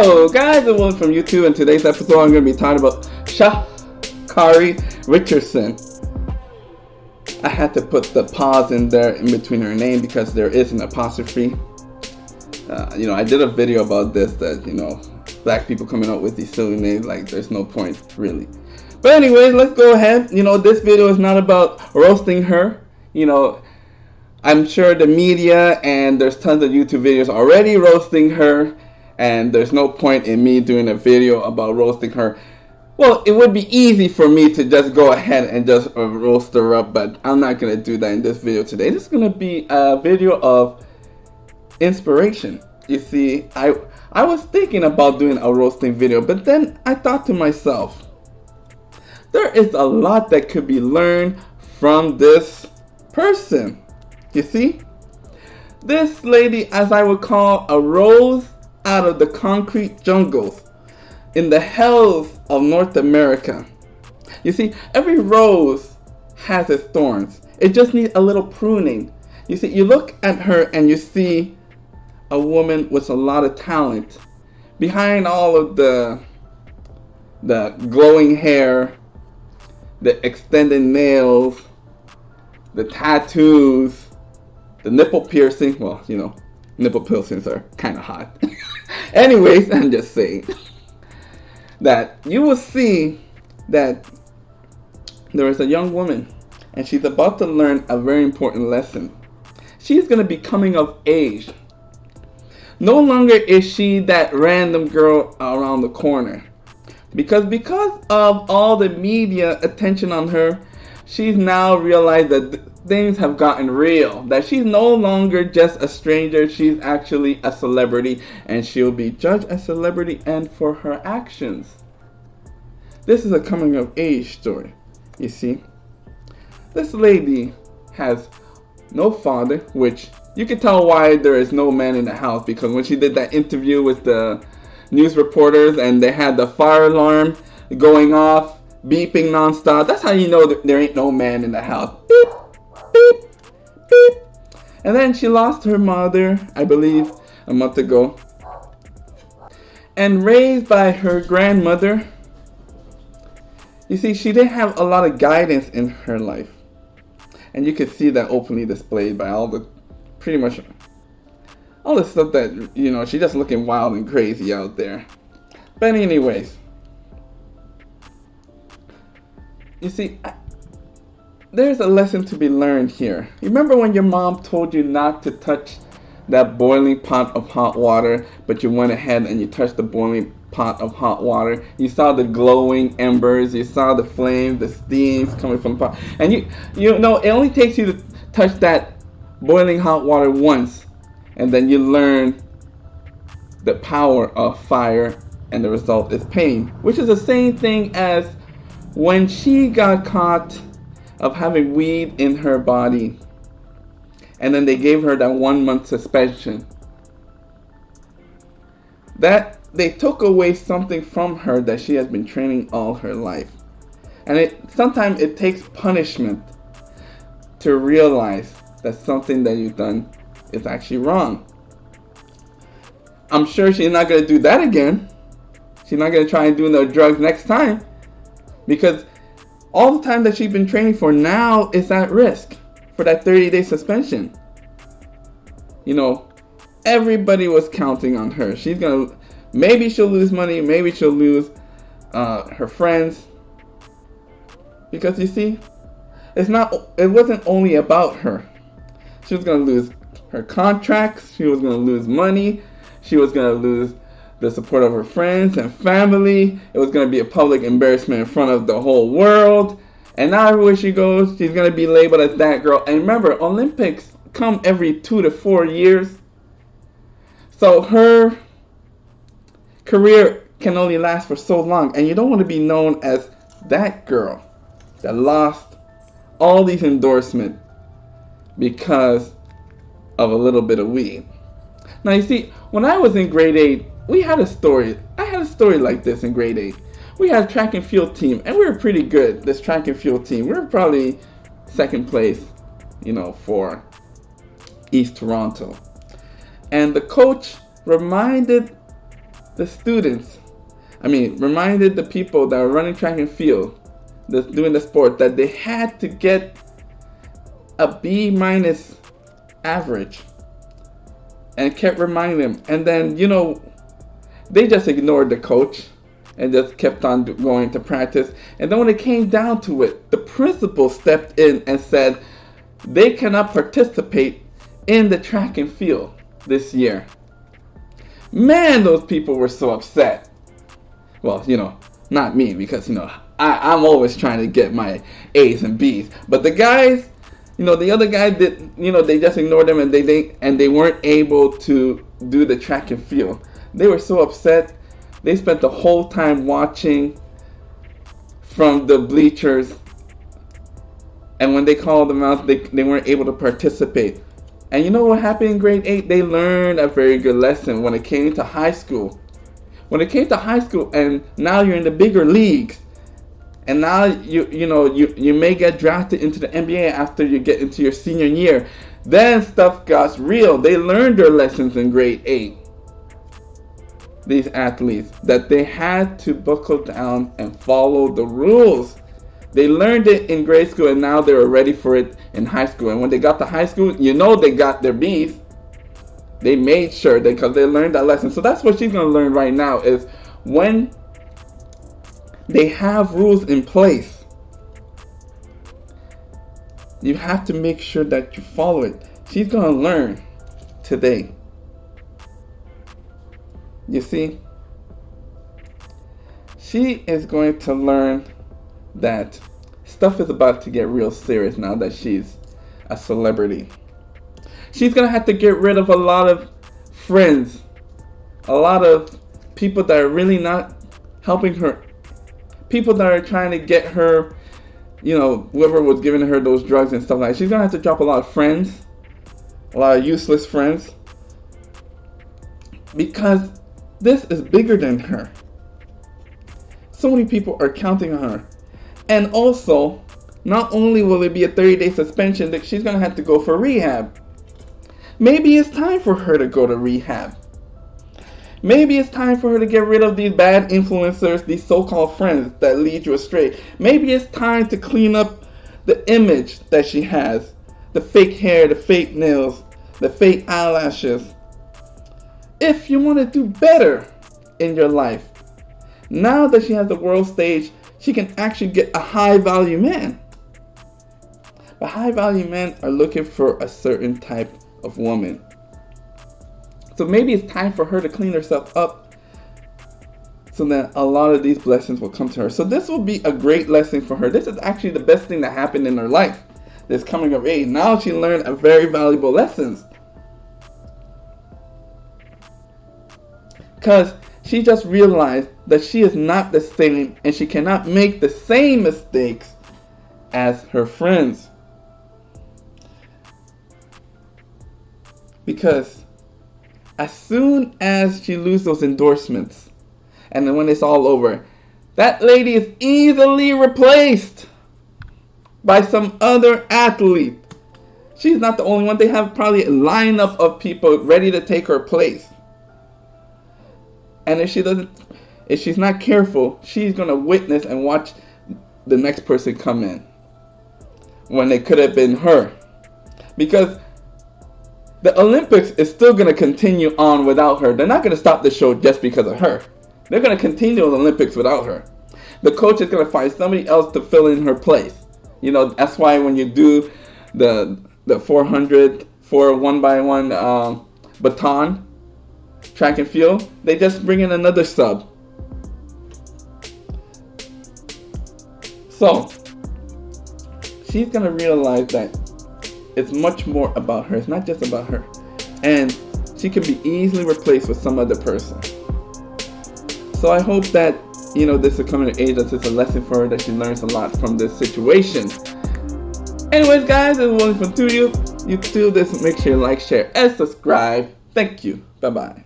Hello guys, and welcome from YouTube. In today's episode I'm going to be talking about Sha'Carri Richardson. I had to put the pause in there in between her name because there is an apostrophe. I did a video about this that, black people coming up with these silly names, like there's no point really. But anyways, let's go ahead. This video is not about roasting her. I'm sure the media and there's tons of YouTube videos already roasting her, and there's no point in me doing a video about roasting her. Well, it would be easy for me to just go ahead and just roast her up, but I'm not going to do that in this video today. This is going to be a video of inspiration. You see, I was thinking about doing a roasting video, but then I thought to myself, there is a lot that could be learned from this person. You see, this lady, as I would call, arose out of the concrete jungles in the hells of North America. You see, every rose has its thorns. It just needs a little pruning. You see, you look at her and you see a woman with a lot of talent. Behind all of the glowing hair, the extended nails, the tattoos, the nipple piercing. Well, nipple piercings are kind of hot. Anyways, I'm just saying that you will see that there is a young woman and she's about to learn a very important lesson. She's going to be coming of age. No longer is she that random girl around the corner. Because of all the media attention on her, she's now realized that things have gotten real. That she's no longer just a stranger, she's actually a celebrity, and she'll be judged as celebrity and for her actions. This is a coming of age story. You see, this lady has no father, which you can tell why there is no man in the house, because when she did that interview with the news reporters and they had the fire alarm going off, beeping nonstop, that's how you know that there ain't no man in the house. Beep, beep, beep. And then she lost her mother, I believe, a month ago. And raised by her grandmother, you see, she didn't have a lot of guidance in her life. And you can see that openly displayed by pretty much all the stuff that, she's just looking wild and crazy out there. But anyways, you see, there's a lesson to be learned here. Remember when your mom told you not to touch that boiling pot of hot water, but you went ahead and you touched the boiling pot of hot water? You saw the glowing embers, you saw the flames, the steams coming from the pot, and it only takes you to touch that boiling hot water once, and then you learn the power of fire, and the result is pain, which is the same thing as when she got caught of having weed in her body, and then they gave her that 1 month suspension. That they took away something from her that she has been training all her life. And sometimes it takes punishment to realize that something that you've done is actually wrong. I'm sure she's not going to do that again. She's not going to try and do no drugs next time, because all the time that she's been training for now is at risk for that 30-day suspension. Everybody was counting on her. Maybe she'll lose money, maybe she'll lose her friends. Because you see, it wasn't only about her. She was going to lose her contracts, she was going to lose money, she was going to lose the support of her friends and family. It was going to be a public embarrassment in front of the whole world. And now everywhere she goes, she's going to be labeled as that girl. And remember, Olympics come every 2 to 4 years. So her career can only last for so long. And you don't want to be known as that girl that lost all these endorsements because of a little bit of weed. Now you see, when I was in grade 8, we had a story. I had a story like this in grade 8. We had a track and field team, and we were pretty good, this track and field team. We were probably second place, for East Toronto. And the coach reminded the students, reminded the people that were running track and field, doing the sport, that they had to get a B minus average, and kept reminding them. And then, they just ignored the coach and just kept on going to practice. And then when it came down to it, the principal stepped in and said they cannot participate in the track and field this year. Man, those people were so upset. Well, not me, because, I'm always trying to get my A's and B's. But the guys, the other guy did, they just ignored them, and they weren't able to do the track and field. They were so upset. They spent the whole time watching from the bleachers. And when they called them out, they weren't able to participate. And you know what happened in grade 8? They learned a very good lesson when it came to high school. When it came to high school, and now you're in the bigger leagues, and now you may get drafted into the NBA after you get into your senior year, then stuff got real. They learned their lessons in grade 8. These athletes, that they had to buckle down and follow the rules. They learned it in grade school, and now they were ready for it in high school. And when they got to high school, they got their B's. They made sure because they learned that lesson. So that's what she's going to learn right now, is when they have rules in place, you have to make sure that you follow it. She's going to learn today. You see, she is going to learn that stuff is about to get real serious now that she's a celebrity. She's going to have to get rid of a lot of friends, a lot of people that are really not helping her, people that are trying to get her, whoever was giving her those drugs and stuff like that. She's going to have to drop a lot of friends, a lot of useless friends, because this is bigger than her. So many people are counting on her. And also, not only will it be a 30-day suspension, that she's going to have to go for rehab. Maybe it's time for her to go to rehab. Maybe it's time for her to get rid of these bad influencers, these so-called friends that lead you astray. Maybe it's time to clean up the image that she has. The fake hair, the fake nails, the fake eyelashes. If you want to do better in your life, now that she has the world stage, she can actually get a high-value man. But high-value men are looking for a certain type of woman. So maybe it's time for her to clean herself up, so that a lot of these blessings will come to her. So this will be a great lesson for her. This is actually the best thing that happened in her life, this coming of age. Now she learned a very valuable lessons. Because she just realized that she is not the same, and she cannot make the same mistakes as her friends. Because as soon as she loses those endorsements, and then when it's all over, that lady is easily replaced by some other athlete. She's not the only one. They have probably a lineup of people ready to take her place. And if she's not careful, she's going to witness and watch the next person come in, when it could have been her. Because the Olympics is still going to continue on without her. They're not going to stop the show just because of her. They're going to continue the Olympics without her. The coach is going to find somebody else to fill in her place. That's why when you do the 400 for 1x1 baton track and field, they just bring in another sub. So she's going to realize that it's much more about her. It's not just about her. And she can be easily replaced with some other person. So I hope that, this is coming of age, that it's a lesson for her, that she learns a lot from this situation. Anyways, guys, it was one from YouTube. Make sure you like, share, and subscribe. Thank you. Bye-bye.